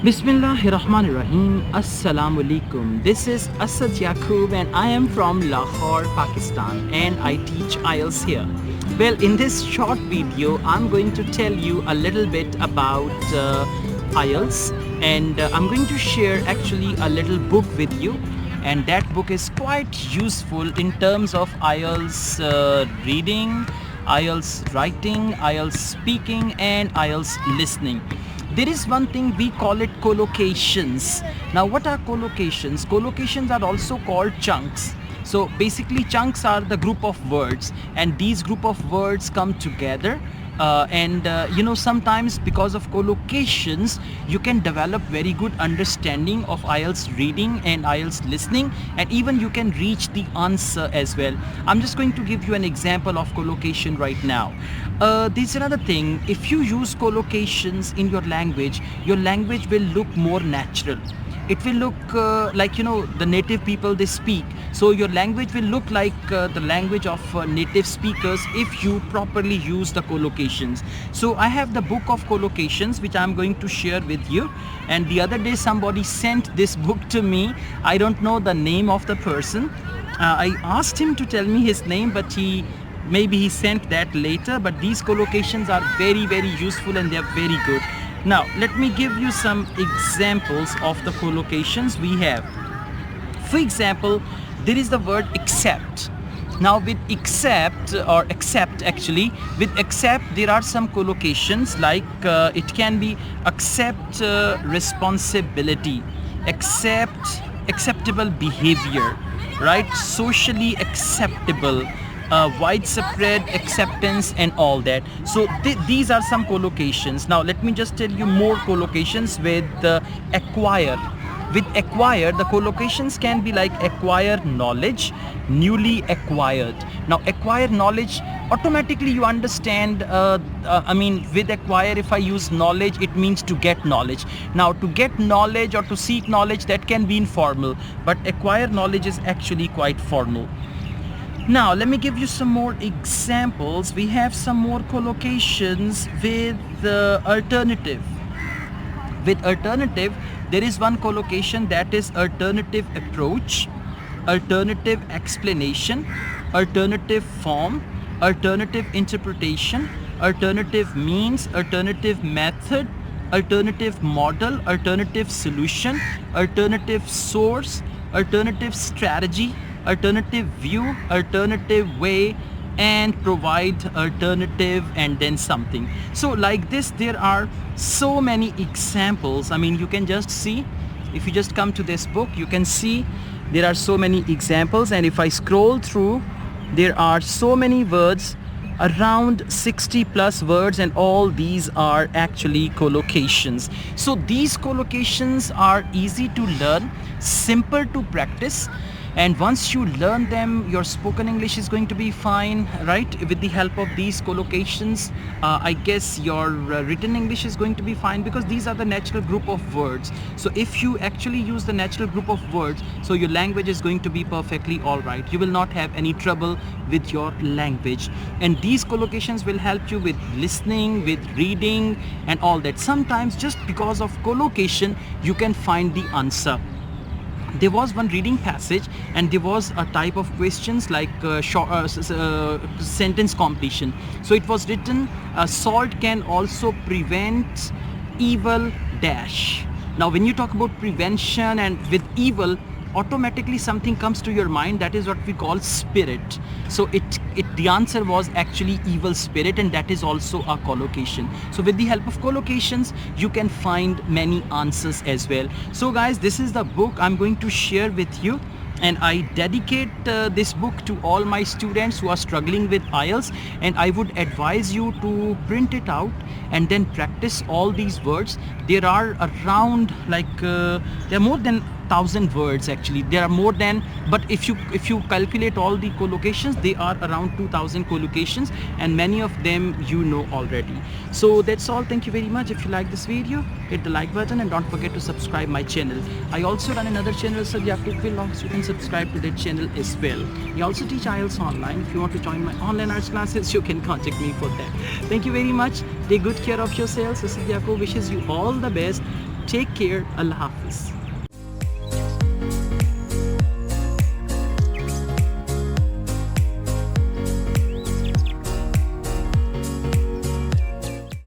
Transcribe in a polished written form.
Bismillahirrahmanirrahim. Assalamu alaikum. This is Asad Yaqub and I am from Lahore, Pakistan, and I teach IELTS here. Well, in this short video, I'm going to tell you a little bit about IELTS, and I'm going to share actually a little book with you, and that book is quite useful in terms of IELTS reading, IELTS writing, IELTS speaking, and IELTS listening. There is one thing we call it collocations. Now, what are collocations? Collocations are also called chunks. So basically chunks are the group of words, and these group of words come together, sometimes because of collocations you can develop very good understanding of IELTS reading and IELTS listening, and even you can reach the answer as well. I'm just going to give you an example of collocation right now. There's another thing. If you use collocations in your language will look more natural. It will look like the native people they speak, so your language will look like the language of native speakers if you properly use the collocations. So I have the book of collocations which I'm going to share with you, and the other day somebody sent this book to me. I don't know the name of the person. I asked him to tell me his name, but maybe he sent that later. But these collocations are very, very useful and they are very good. Now, let me give you some examples of the collocations we have. For example, there is the word accept. Now, with accept with accept, there are some collocations like it can be accept responsibility, accept acceptable behavior, right? Socially acceptable, widespread acceptance, and all that. So these are some collocations. Now let me just tell you more collocations with acquire. With acquire, the collocations can be like acquire knowledge, newly acquired. Now acquire knowledge, automatically you understand, with acquire, if I use knowledge, it means to get knowledge. Now to get knowledge or to seek knowledge, that can be informal, but acquire knowledge is actually quite formal. Now let me give you some more examples. We have some more collocations with alternative. With alternative, there is one collocation that is alternative approach, alternative explanation, alternative form, alternative interpretation, alternative means, alternative method, alternative model, alternative solution, alternative source, alternative strategy, alternative view, alternative way, and provide alternative, and then something. So like this, there are so many examples. You can just see, if you just come to this book, you can see there are so many examples, and if I scroll through, there are so many words, around 60 plus words, and all these are actually collocations. So these collocations are easy to learn, simple to practice, and once you learn them, your spoken English is going to be fine, right? With the help of these collocations, I guess your written English is going to be fine, because these are the natural group of words. So if you actually use the natural group of words, so your language is going to be perfectly all right. You will not have any trouble with your language, and these collocations will help you with listening, with reading, and all that. Sometimes just because of collocation, you can find the answer. There was one reading passage, and there was a type of questions like sentence completion. So it was written, salt can also prevent evil dash. Now when you talk about prevention and with evil, automatically something comes to your mind, that is what we call spirit. So the answer was actually evil spirit, and that is also a collocation. So with the help of collocations, you can find many answers as well. So guys, this is the book I'm going to share with you, and I dedicate this book to all my students who are struggling with IELTS, and I would advise you to print it out and then practice all these words. There are around there are more than 1,000 words actually. There are more than, but if you calculate all the collocations, they are around 2,000 collocations, and many of them you know already. So that's all. Thank you very much. If you like this video, hit the like button, and don't forget to subscribe my channel. I also run another channel, Asad Yaqub Vlogs. You can subscribe to that channel as well. I also teach IELTS online. If you want to join my online arts classes, you can contact me for that. Thank you very much. Take good care of yourselves. Asad Yaqub wishes you all the best. Take care. Allah Hafiz.